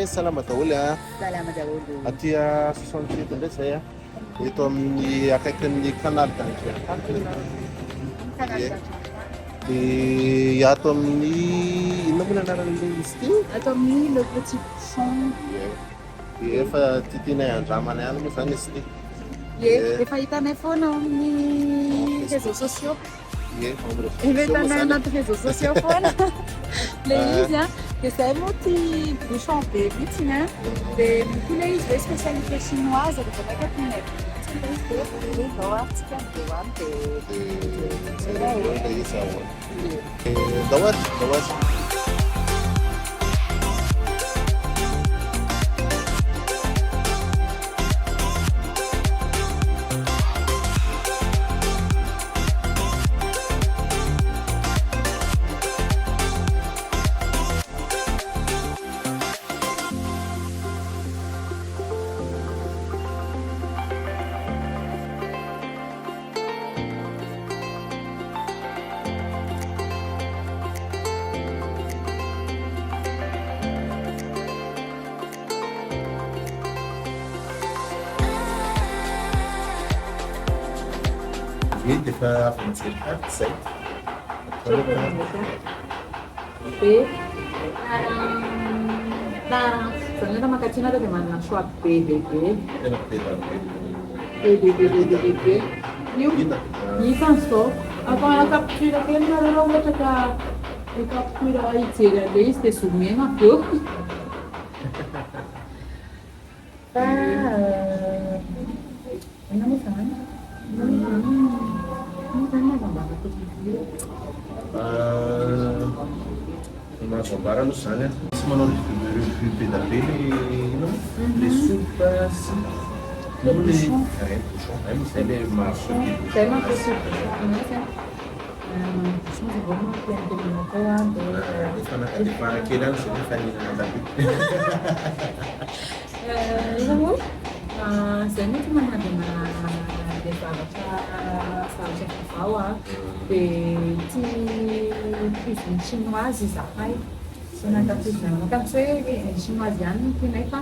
salama daholo a. Salama daholo. Atya 67 ndray zay a. Eto amin'ny akaikin'ny canal d'Andria. Dia ato amin'ny inona moa anaran'ilay izy ty? Ato amin'ny le petit bouchon. Dia efa titinay andramana ihany moa zany izy ty. Efa hitanay foana amin'ny réseaux sociaux. Efa hitanay anaty réseaux sociaux foana. Le izy a, dia zay moa ty bouchon be mihitsiny a. Dia koa izy hoe spécialité chinoise rehefa maika tinay mihitsiny dia izao antsika andeo any dia dahoatra. Dia efa avy mijery karty izay. be zany hoe makatsina dia manana choix be lehibe. Tena be daholo. Be. Io hitan'izao avant capture kely nareo ohatra ka capture hijery an'ilay izy dia zoomena avy eo. Fa ina moa zany? Mahazambara aloha zany a. Tsy manao revue be da be le soupe sy le bouchon. Zay le mahasoa. Zay mahasoa bouchon dia vao mampiantelina tao a dia Fanakatefana kely any zay efa nihinana daholo. iza moa zay moa tsy manadina le zavatra vaovao a dia tsy cuisine chinoise izahay sy nankafizina manokana tsy hoe chinoise ihany no tianay fa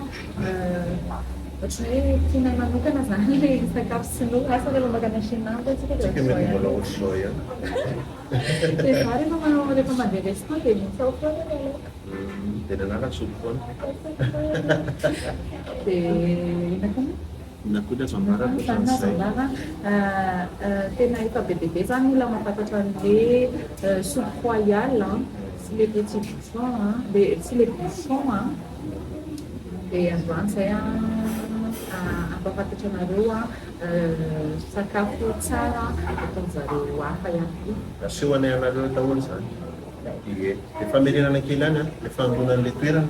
ohatry hoe tianay manokana zany le sakafo sinoa asa rehefa makana Chine koa tsika dia Tsika mety mbola ohatr'izao ihany. dia za rehefa mandeha restaurant dia misao foana le Tena nalatsolo foana. dia ina koa Na koa zambara zambara tena efa be dia be zany olona mampatatra an'le soupe royale sy le petit bouchon sy le bouchon dia androany zay ampafantatra anareo sakafo tsara ataon'zareo hafa ihany koa. Asehoanay anareo daholo zany. Efa merenana kely any a, efa andronan'ilay toerana.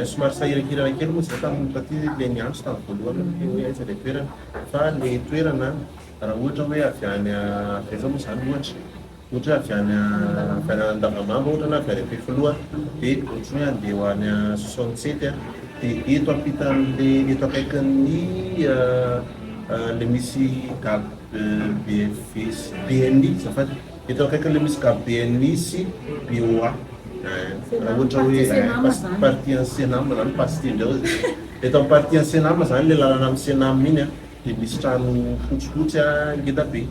Somary sahirankirana kely moa zay tamin'ny taty ilay niantso tamin'ny voalohany hoe aiza ilay toerana. Fa ilay toerana raha ohatra hoe avy any aiza moa zany ohatra avy any Andavamamba ohatra na avy any Ampefiloha dia ohatra hoe andeha ho any 67 a dia eto ampitan'le eto akaikin'ny le misy gab BNI zafady. Eto akaikin'le misy gab BNI sy BOA. Raha ohatra hoe parti Senam zany pastindreo. Eto amin'ny parti Senam zany le lalana amin'ny Senam iny a dia misy trano fotsifotsy ngeda be.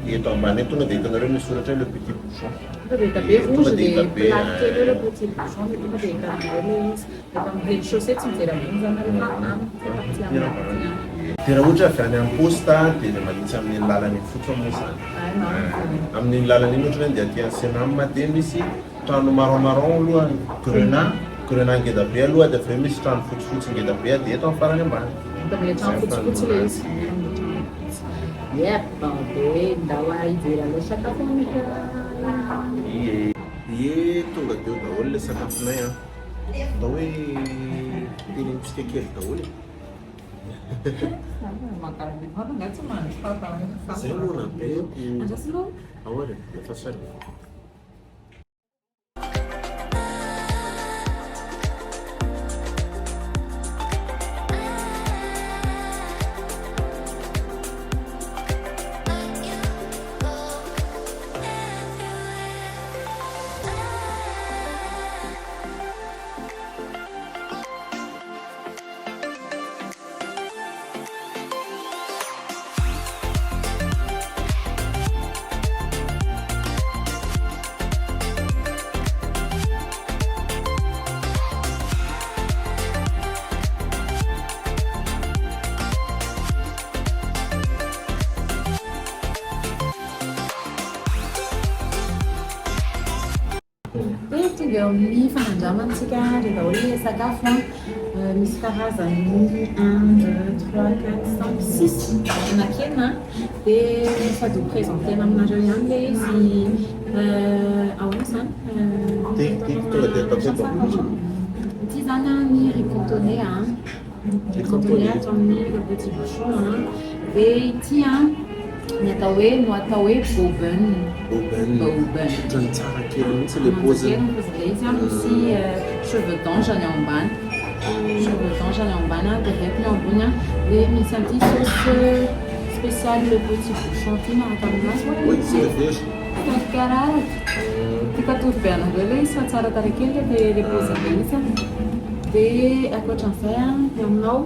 Eto ambany tonga dia hitanareo misy soratra hoe le petit bouchon. Tonga dia rouge dia plaque kely le petit bouchon dia tonga dia hitanareo le izy. Eto amin'ny rez-de-chaussée tsy mijery ambony zany nareo Dia raha ohatra avy any amin'ny posta dia ilay manitsy amin'ny lalany fotsiny moa zany. Amin'ny lalany iny ohatra hoe andeha aty Senam dia misy trano marron aloha grenat ngeda be aloha dia avy eo misy trano fotsifotsy ngeda be dia eto amin'ny farany ambany. Também tinha um fotsy le izy. Yepa be ndao hijery an'ilay sakafo manika. Tonga dia eo daholo ilay sakafonay a. Atao hoe tenintsika kely daholo. Zay moa na be. Ahoana efa sary. Dia tonga eo amin'ny fanandramantsika rehefa hoe sakafo misy karazany 1, 2, 3, 4, 5, 6 anakena dia sady ho présentena aminareo ihany ilay izy ahoana izany ity zany ny riz cantonais atao amin'ny le petit bouchon dia ity ny atao hoe no atao hoe bourbon ohatrany tsarakely mihitsy le paoziny izy misy cheveux d'ange any ambany dia rehefa ny ambony dia misy an'ity sauce spécial le petit bouchon ity miaraka aminazy kararaka tika-tovy be anareo ilay izy fa tsara tarakely le paoziny izy dia ankoatran'izay aminao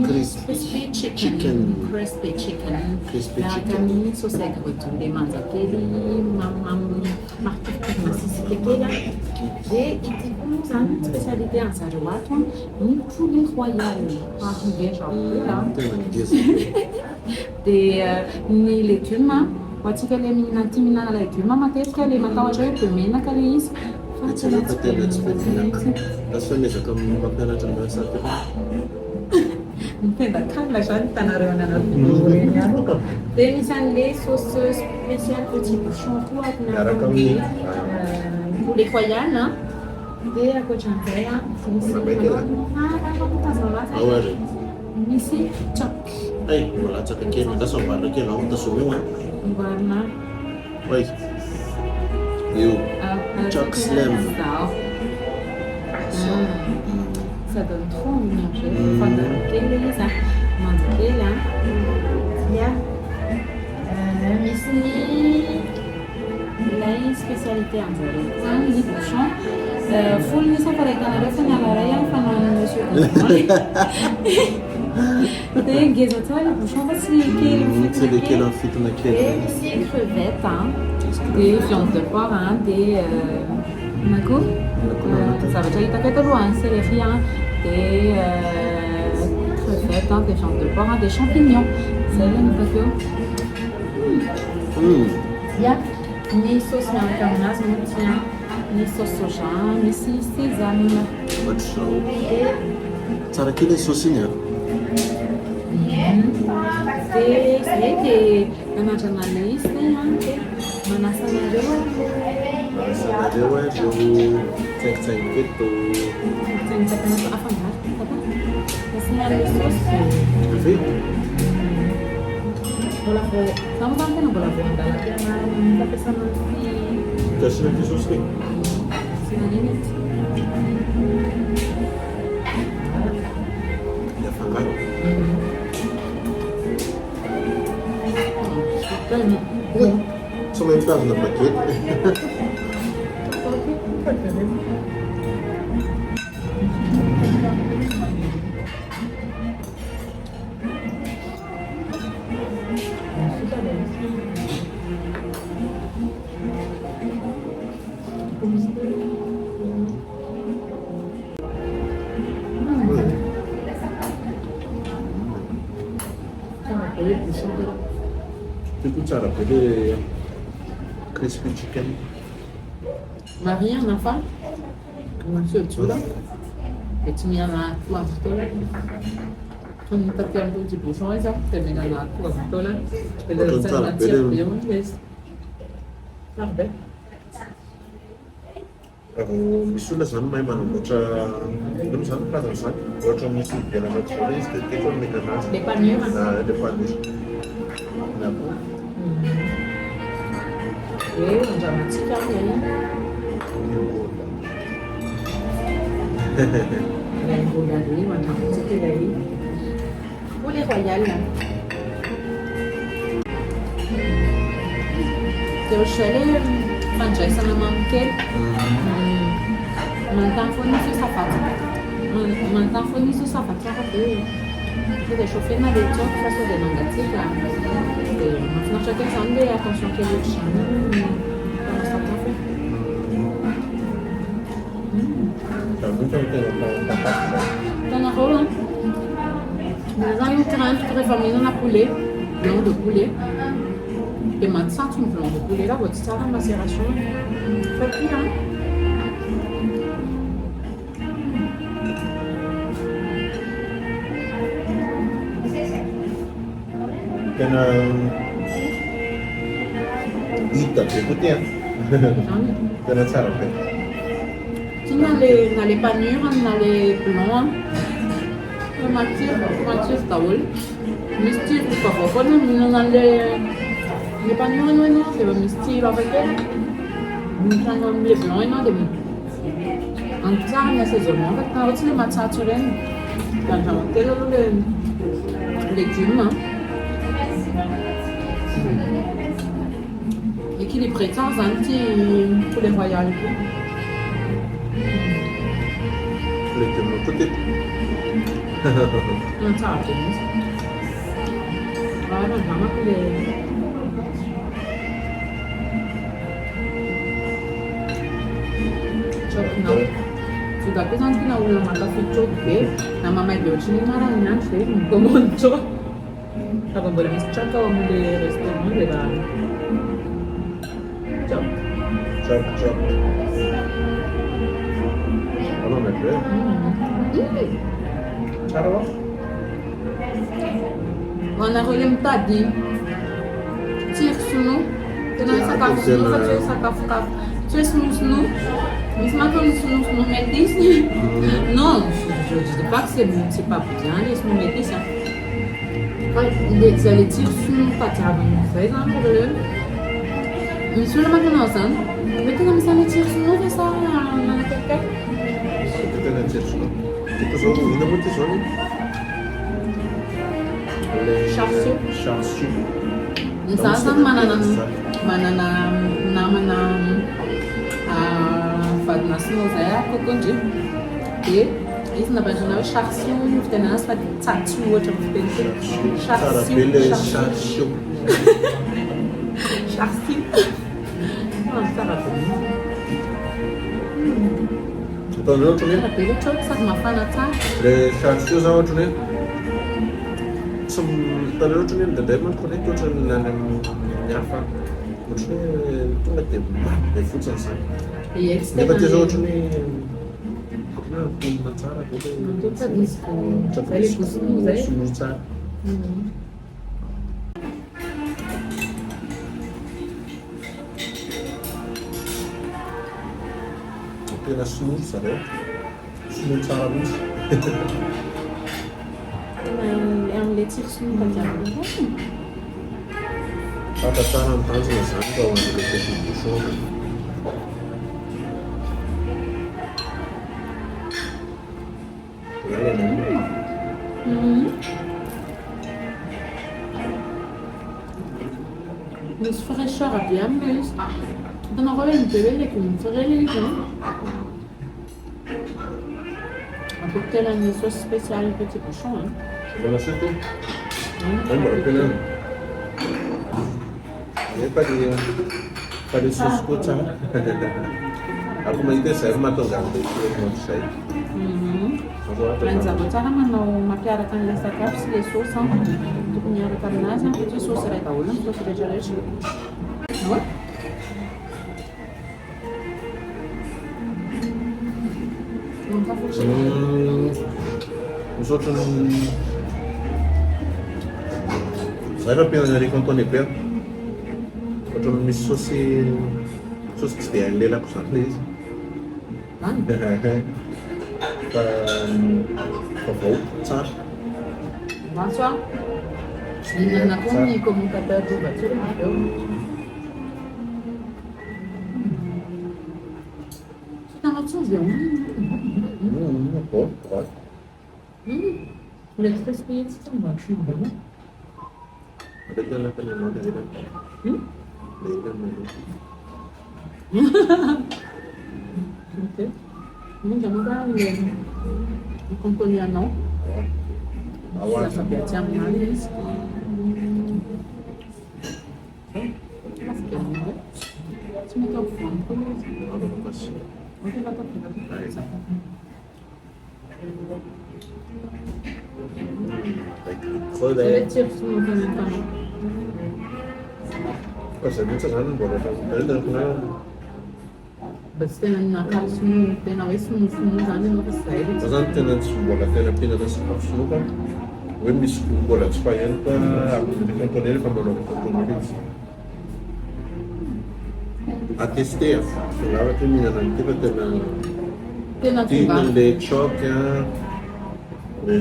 crispy chicken miaraka amin'ny sauce agrodon le manjakely marikivy masisika kely dia ity koa zany spécialité an'zareo ato ny poulet royal dia ny légume ho antsika le mihinana légume matetika le matahotra hoe be menaka le izy mitendakala zany tanareo ananareo dia misy an'le sauce spécial petit bouchon koa miaraka amin'ny poulet royal dia ankoatran'izay misy chok mbola tsakakely ndasa mbarina kely ao tasomeo mbarina io chok slam ça donne trop envie de manger. Pendant kely izy manjakely dia misy ilay spécialité an'zareo zany ny bouchon folo misy amparahitanareo fa ny alaray fanao ny monsieur dia ngeza tsara le bouchon fa tsy kely fitona kely misy crevette dia viande de porc dia nako zavatra hitako eto aloha céleri dia crevette dia viande de porc dia champignon zay le hitako eo dia ny sauce miaraka aminazy moty ny sauce soja misy sésame ohatr'izao tsara kely sauce iny dia zay dia nanandrana le izy dia manasa anareo reo tsaingitsaingy keto afangaro asinale sauce ave mbola vo zaho zany tena mbola vo andala tena fampiasana gasina ty sauce regny sinaniny le afangaro tsy mahay mitazona bakety Itu tsara be le crispy chicken. Maria nafa Suivre Joda dia tsy mihinana poivre taolana fa ny tapian'ny petit bouchon izy dia mihinana poivre taolana dia le tsara tsiro be hono le izy tsara be misy olona zany mahay manamboatra ino zany karazana zany ohatra misy ivelana tsara izy dia tiako mihinana azy le panure le panure andramantsika ilay mbola ry andramantsika ilay poulet royal dia ohatr'izay le fandraisana mamokely manontany foana izy io safatsy manontany foana izy io safatsara dia réchauffena le tioko fa sao dia mangatsiaka dia mahafinaritra kely zany le attention kely ohatr'izany panao sakafo tanareo mila zany crainte rehefa mihinana poulet viande de poulet dia matsatso ny blanc de poulet là vao tsy tsara ny macération fa pia tena hita be koa ty tena tsara be ty na le panure na le blanc matsiro daholo misy tsiro vaovao foana mihinana le panure ianao dia efa misy tsiro afakely mihitrano am'le blanc ianao dia anto tsara ny assaisonnement fa tena ohatsy le matsatso ireny dia andraman'ny telo aloha le légume équilibré tsara zany ty poulet royal ity légume koa ty tsara be mihitsy randragnako le tsaokinao sodabe zany tena olona mankafy tsaoky be na mamay be ohatriny marany ny andro dia mikomandy tsaoky fa mbola misy tsaoky ao amin'le restaurant dia raha chop anao mety hoe tsara va ho anareo le mitady tsiro sinoa tena hoe sakafo sinoa fa tsy hoe sakafokafo tsy hoe sinoa misy manko ny sinoa métis non je dis pas que c'est pas bien les sinoa métis fa le tsiro sinoa tadiavana izay zany le misy olona mantanao zany hoe tena misy any tsiro sinoa fa sa nanakaikai tena tsiro sinoa ito zao ina moa ty zao ny charsiu za zany manana namana vadina sinoa zay akokondry dia izy nabandrana hoe charsiu ny fitenana azy fa tsatsy ohatra fiteny charsiu tsara be ataon'ireo ohatrany tsara be le tsaoky sady mafana tsara le charsiu zao ohatrany hoe tsy hitan'ireo ohatrany hoe mindraindray manko reky ohatrany nany amin'ny hafa ohatrany hoe tonga dia maty be fotsiny zany nefa ty zao ohatrany ponina tsara sinoa tsara tena sinoa zareo sinoa tsara mihitsy am'le tsiro sinoa tadiavana fata tsara ny tanjona zany fa ho an'le petit bouchon misy fraîcheur be aminy izy hitanao koa hoe mibe hoe légume frais le izy ampiakelany sauce spéciale petit bouchon Buona sete? Appena pada sauce koca. Aku maite saya matonga untuk saya. Anza tsara manao mampiaraka an'ilay sakafo sy ilay saosy tokony miaraka aminazy satria saosy iray daholo ny saosy rehetrarehetra. Misaotra zay fa ampianareko an'itony be ohatra misy saosy tsy dia hailelako zany le izy. Fa vaovao tsara. Bonsoir. Inana koa ny commentateur do Matsiro nareo. Tanatsovy ao. Bom, claro. Le très spécial, c'est un marché bon. Ada jalan ke mana dia? Ok. Ini jangan kan le compagnon. Awal Sampai jam manis. Semoga fun. ada bekas. Oke, kita Baik. Kalau dah chips semua kan. Cosa di zany mbola tam'dalana Mba tsy tena nakasony tena hoe sinonosinoa zany ianao fa zay fa zany tena tsy mbola tena mpihinana sakafo sinoa fa hoe misy mbola tsy faheno fa amin'ny contrôler rehefa manao contrôler izy attesté angava hoe mihinana an'ity fa tena tiana le choc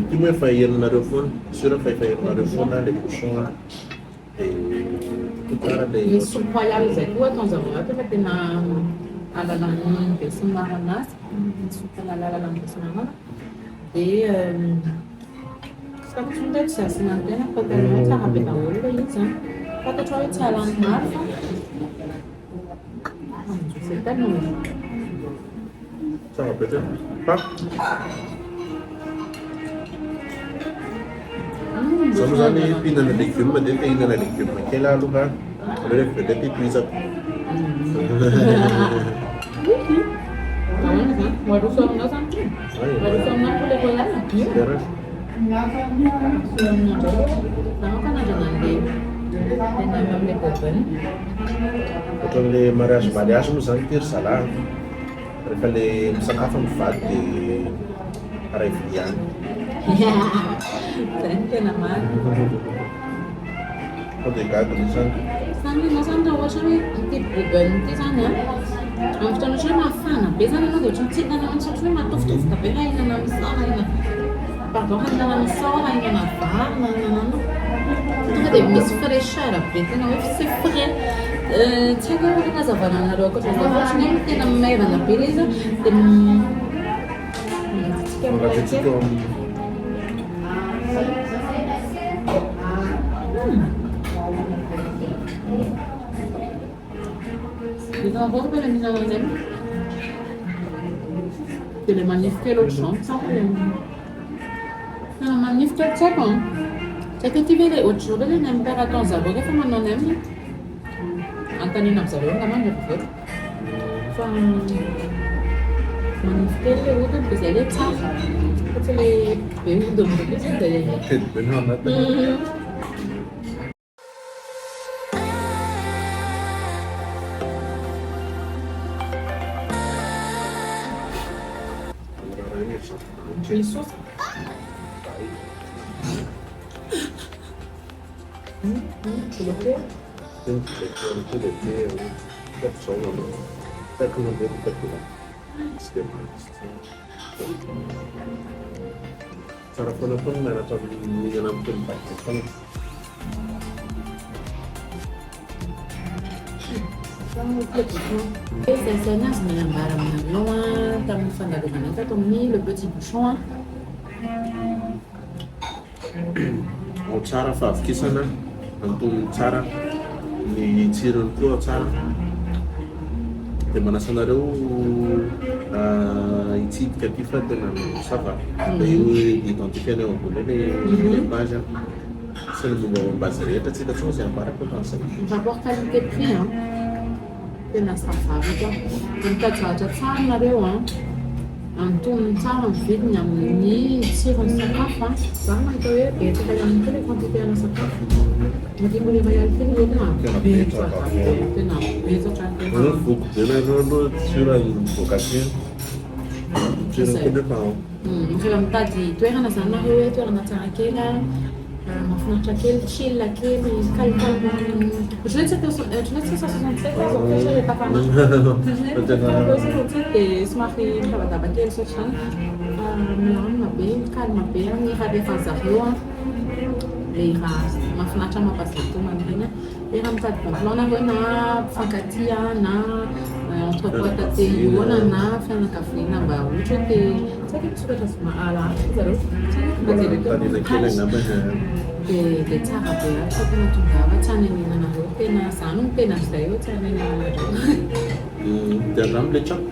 ty moa efa herinareo foana sûr fa efa herinareo foana le bouchon dia misy soupe royal zay koa ataon'zareo ato fa tena alalan'ny besinimaro anazy soupe alalan'ny besinimaro dia sakafo ndraiky tsy asiana tena fa tena tsara be daholo le izy zany fantatra hoe tsy alany maro fa zay tena tsara be tena fa zaho zany mpihinana légume dia mihinana légume kely aloha rehefa vedety toizako waruso aminao zany waruso aminao poulet royal ohatran'le mariage mariage moa zany ty ry zalahy rehefa le misakafo mivady dia aray vidiany zay tena maro fa dia gadiny zany zany ianao zany raha ohatra hoe ity bobany ity zany a amin'ny fotoana ohatra hoe mafana be zany ianao dia ohatra mitsidina namantsy ohatra hoe matofitofoka be raha hihinana misao pardon hahinana misao hahinana vary na hinanana tonga dia misy fraîcheur be tena hoe c'est frais tsy haiko hoe fanazavana anareo akoatra zay ohatra ny tena maivana be le izy dia mangatsitsika les enfants peuvent les mihinana nem dia le magnifique l'autre chambre ça tena magnifique tsy haiko tsy haiko ty ve le autre jour le nem père ataon'zareo rehefa manao nem antanina amin'zareo ngamany avy fa magnifique le hodiny dia zay le tsara fa tsy le be hodiny be izy dia telo be no anatiny les sauces poulet tsara foana foana miaraka mihinana amin'ny telo-baika foana zay azy manambara aminareo tamin'ny fandalovana tato amin'ny le petit bouchon ao tsara fa avikisana antonony tsara ny tsirony koa tsara dia manasanareo hitsidika ty fa tena sava da io identifiany ao ambony le page sy ny momba azy rehetra tsika tsy ozy ambarako atan'izay rapport qualité prix tena savary koa mitady zavatra tsara nareo antonony tsara ny vidiny amin'ny tsirony sakafo zany mahita hoe betsaka ihany koa le quantité ana sakafo madimbo le royal teny eny betsaka tena betsaka voko be nareo aloha tsura vocation tsirony koa nefa ao rehefa mitady toerana zany nareo hoe toerana tsarakely mahafinaritra kely chill kely calme ohatran'ny tsy 167 zao le tapanahy dia somary mitavadava kely satria zany milamina be calme be ny raha rehefa zareo le raha mahafinaritra mampazotomany reny dia raha mitady bon plan nareo na mpifankatia na entrepoitre tehona na fianakaviana mba ohatra dia tsy haiko misokatra alahatra zareo tanina kely angamba dia tsara be fa tena tongava tsara nihinanareo tena zany no tena zay eo tsara nihinanareo dia andramile choc